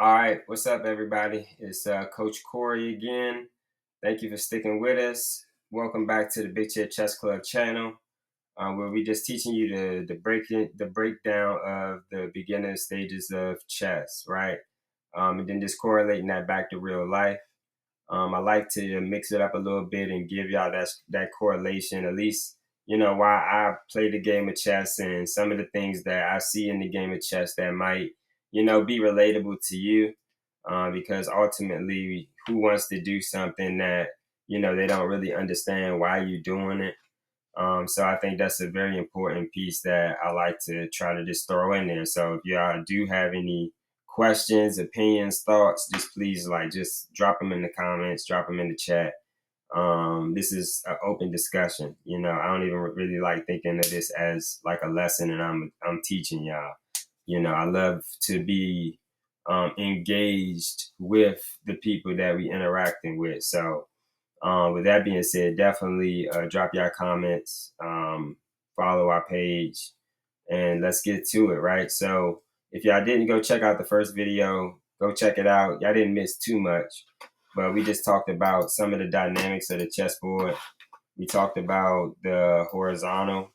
All right, what's up, everybody? It's Coach Corey again. Thank you for sticking with us. Welcome back to the Big Chair Chess Club channel, where we just teaching you the breakdown of the beginner stages of chess, right? And then just correlating that back to real life. I like to mix it up a little bit and give y'all that correlation, at least why I play the game of chess and some of the things that I see in the game of chess that might be relatable to you, because ultimately, who wants to do something that they don't really understand why you're doing it? So I think that's a very important piece that I like to try to just throw in there. So if y'all do have any questions, opinions, thoughts, just please just drop them in the comments, drop them in the chat. This is an open discussion. I don't even really like thinking of this as like a lesson and I'm teaching y'all. I love to be engaged with the people that we interacting with. So with that being said, definitely drop your comments, follow our page, and let's get to it, right? So if y'all didn't go check out the first video, go check it out. Y'all didn't miss too much, but we just talked about some of the dynamics of the chessboard. We talked about the horizontal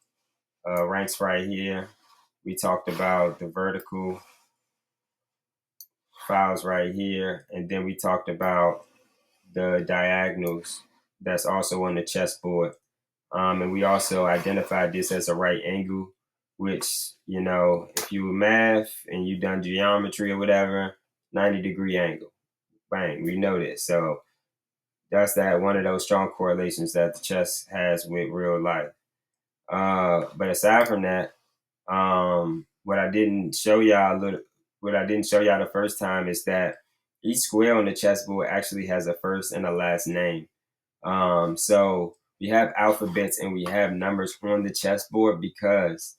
ranks right here. We talked about the vertical files right here, and then we talked about the diagonals that's also on the chessboard. And we also identified this as a right angle, which, if you math and you done geometry or whatever, 90-degree angle. Bang, we know this. So that's one of those strong correlations that the chess has with real life. But aside from that, what I didn't show y'all the first time is that each square on the chessboard actually has a first and a last name. So we have alphabets and we have numbers on the chessboard because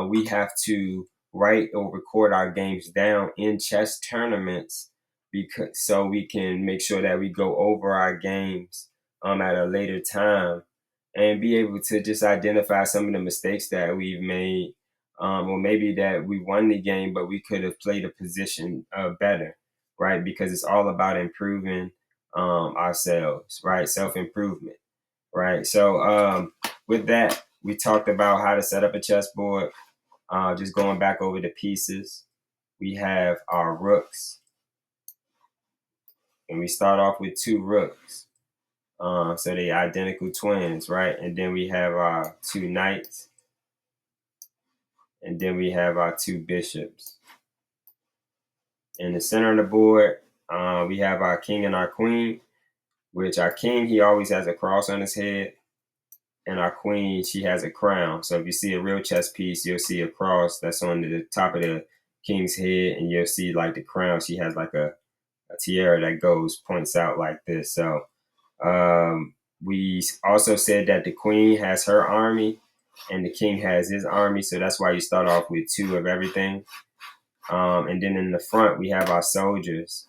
we have to write or record our games down in chess tournaments so we can make sure that we go over our games at a later time and be able to just identify some of the mistakes that we've made, or maybe that we won the game but we could have played a position better, right? Because it's all about improving ourselves, right? Self-improvement, right? So with that, we talked about how to set up a chessboard. Just going back over the pieces, we have our rooks, and we start off with two rooks. So they identical twins, right? And then we have our two knights, and then we have our two bishops. In the center of the board, we have our king and our queen, which our king, he always has a cross on his head, and our queen, she has a crown. So if you see a real chess piece, you'll see a cross that's on the top of the king's head, and you'll see like the crown. She has like a tiara that points out like this. So we also said that the queen has her army and the king has his army. So that's why you start off with two of everything. And then in the front, we have our soldiers,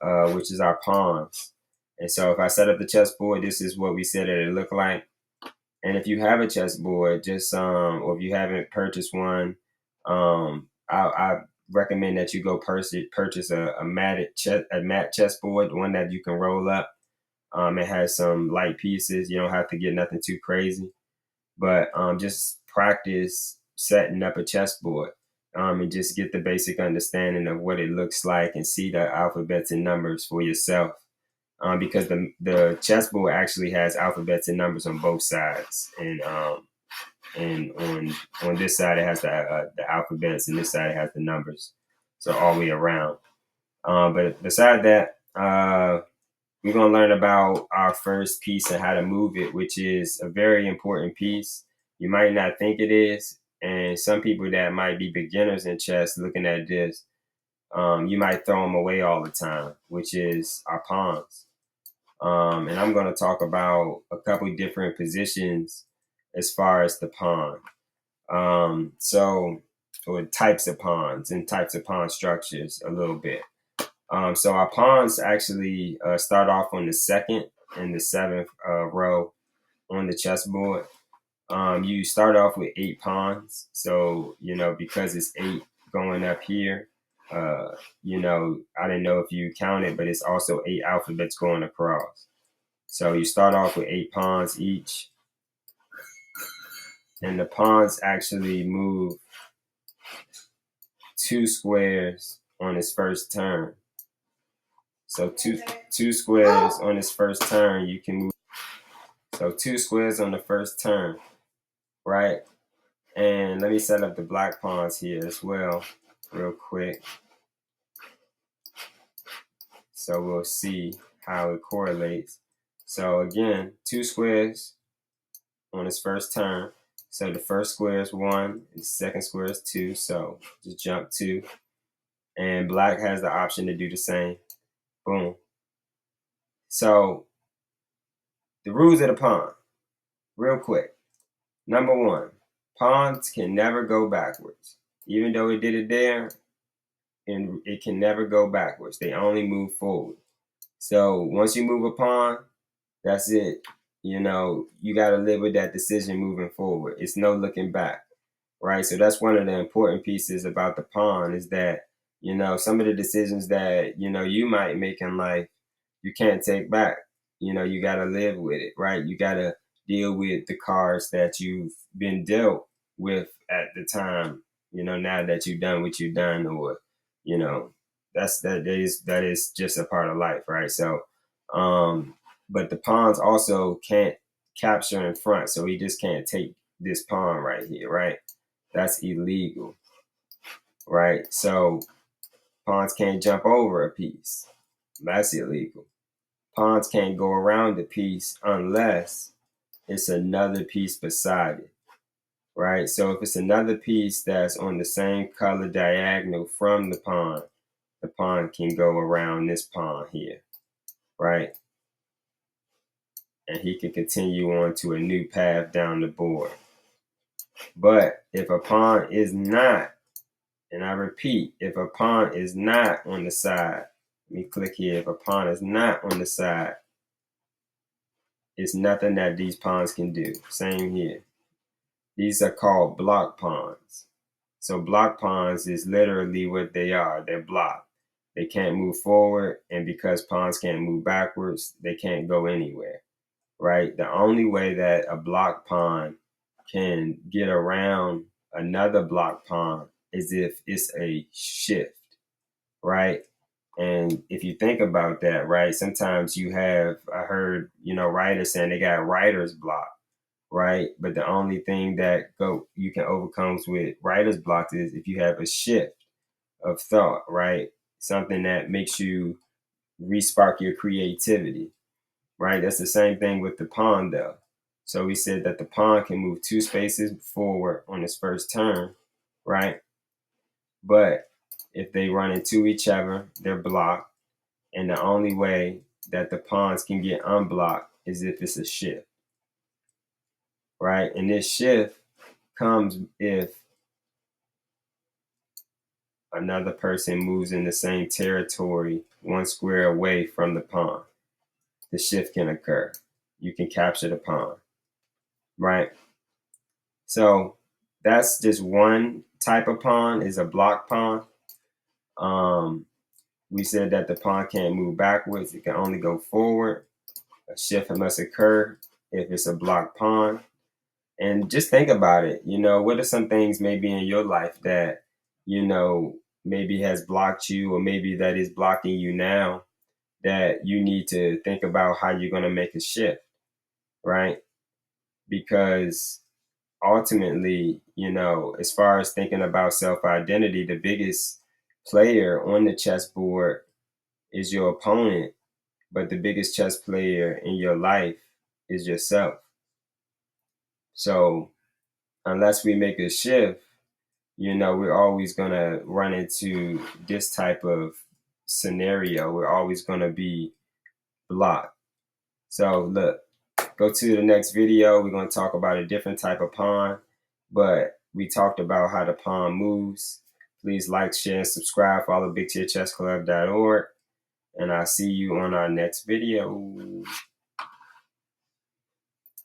which is our pawns. And so if I set up the chessboard, this is what we said that it looked like. And if you have a chessboard, or if you haven't purchased one, I recommend that you go purchase a matte chessboard, one that you can roll up. It has some light pieces. You don't have to get nothing too crazy, but just practice setting up a chessboard, and just get the basic understanding of what it looks like and see the alphabets and numbers for yourself. Because the chessboard actually has alphabets and numbers on both sides, and on this side it has the alphabets, and this side it has the numbers, so all the way around. But beside that, we're going to learn about our first piece and how to move it, which is a very important piece. You might not think it is, and some people that might be beginners in chess looking at this, you might throw them away all the time, which is our pawns. And I'm going to talk about a couple different positions as far as the pawn. Or types of pawns and types of pawn structures a little bit. So our pawns actually start off on the second and the seventh row on the chessboard. You start off with 8 pawns. So, because it's 8 going up here, You know, I didn't know if you counted, but it's also 8 alphabets going across. So you start off with 8 pawns each, and the pawns actually move 2 squares on its first turn. So two squares on its first turn, you can move. So 2 squares on the first turn, right? And let me set up the black pawns here as well, real quick. So we'll see how it correlates. So again, 2 squares on its first turn. So the first square is 1, and the second square is 2. So just jump 2. And black has the option to do the same. Boom. So the rules of the pawn, real quick. Number 1, pawns can never go backwards. Even though it did it there, and it can never go backwards. They only move forward. So once you move a pawn, that's it. You know, you got to live with that decision moving forward. It's no looking back, right? So that's one of the important pieces about the pawn is that, you know, some of the decisions that, you know, you might make in life, you can't take back. You know, you got to live with it, right? You got to deal with the cards that you've been dealt with at the time, you know, now that you've done what you've done, or, you know, that is just a part of life, right? So, but the pawns also can't capture in front, so he just can't take this pawn right here, right? That's illegal, right? So pawns can't jump over a piece. That's illegal. Pawns can't go around the piece unless it's another piece beside it, right? So if it's another piece that's on the same color diagonal from the pawn can go around this pawn here, right? And he can continue on to a new path down the board. But if a pawn is not, and I repeat, if a pawn is not on the side, let me click here. If a pawn is not on the side, it's nothing that these pawns can do. Same here. These are called block pawns. So block pawns is literally what they are. They're blocked. They can't move forward, and because pawns can't move backwards, they can't go anywhere, right? The only way that a block pawn can get around another block pawn is if it's a shift, right? And if you think about that, right, sometimes you have, I heard, you know, writers saying they got writer's block, right? But the only thing that you can overcome with writer's block is if you have a shift of thought, right? Something that makes you respark your creativity, right? That's the same thing with the pawn, though. So we said that the pawn can move 2 spaces forward on its first turn, right? But if they run into each other, they're blocked. And the only way that the pawns can get unblocked is if it's a shift, right? And this shift comes if another person moves in the same territory 1 square away from the pawn. The shift can occur. You can capture the pawn, right? So that's just one type of pawn, is a block pawn. We said that the pawn can't move backwards. It can only go forward. A shift must occur if it's a block pawn. And just think about it. You know, what are some things maybe in your life that, you know, maybe has blocked you, or maybe that is blocking you now, that you need to think about how you're going to make a shift, right? Because ultimately, you know, as far as thinking about self-identity, the biggest player on the chessboard is your opponent, but the biggest chess player in your life is yourself. So unless we make a shift, you know, we're always going to run into this type of scenario. We're always going to be blocked. So look, go to the next video. We're going to talk about a different type of pawn, but we talked about how the pawn moves. Please like, share, and subscribe. Follow BigChairChessClub.org, and I'll see you on our next video.